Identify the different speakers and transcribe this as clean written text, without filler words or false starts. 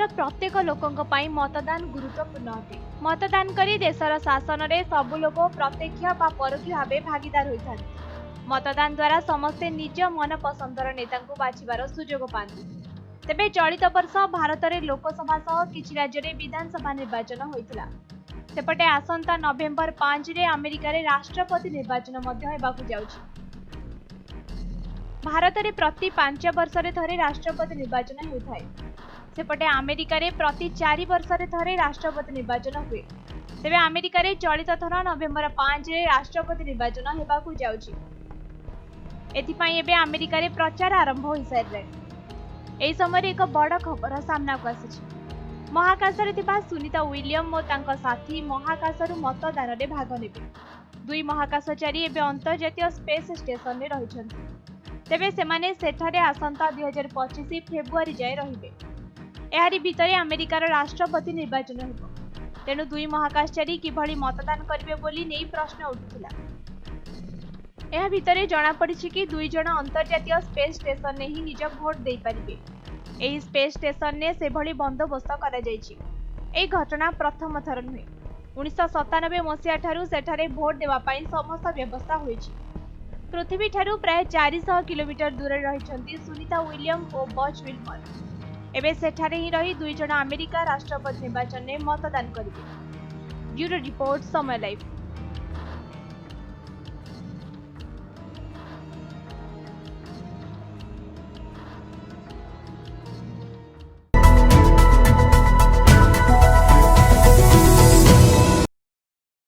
Speaker 1: प्रत्येक लोकंक पई मतदान गुरुत्वपूर्ण अटे। मतदान करी देशर शासन रे सबु लोक प्रत्यक्ष बा परोक्ष भावे भागीदार होइथाନ୍ତି। मतदान द्वारा समस्ते निज मन पसंदर नेता को बाछिबार सुजोग पाती। तेबे चलित वर्ष भारत में लोकसभा सह किछि राज्य में विधानसभा निर्वाचन होइथिला। सेपटे आसंता नवेम्बर 5 रे अमेरिका रे राष्ट्रपति निर्वाचन मध्य हेबाकु जाउछि। भारत में प्रति 5 वर्ष रे थरे राष्ट्रपति निर्वाचन होइथाय। सेपटे अमेरिका रे प्रति 4 वर्ष रे थरे राष्ट्रपति निर्वाचन हुए। तेबे अमेरिका रे चलित थर नवेम्बर 5 रे राष्ट्रपति निर्वाचन हेबाकु जाउछि। एथिपाई एबे अमेरिका रे प्रचार आरंभ होई सारले। एही समय एक बड़ खबर सामना को आसी। महाकाश रे थिबा सुनीता विलियम और तांका साथी महाकाशरु मतदान रे भाग नेबे। दुई महाकाशचारी एबे अंतर्जातीय स्पेस स्टेशन रे रहिछन्ति। तेबे सेमाने सेठारे आसंता 2025 फेब्रुआरी जाय रहिबे। एहारी भितरे अमेरिकार राष्ट्रपति निर्वाचन हेबो। तेणु दुई महाकाशचारी किभଳି मतदान करिवे बोली नेई प्रश्न उठुथिला। एहा भितरे जणा पड़िछि कि दुई जण अंतर्जातीय स्पेस स्टेशन ने ही निज भोट देई परिबे। एही स्पेस स्टेशन ने सेभଳି बंदोबस्त करा जायछि। एही घटना प्रथम थर नुहे। 1997 मसिया ठारू सेठारे भोट देवा पई समस्त व्यवस्था होइछि। पृथ्वी ठारू प्राय 400 किलोमीटर दूर रहिछन्ति सुनीता विलियम और बच विल्मर। एबे सेठारे ही रही दुई जण अमेरिका राष्ट्रपति निर्वाचन में मतदान करिवे। ब्यूरो रिपोर्ट समय लाइव।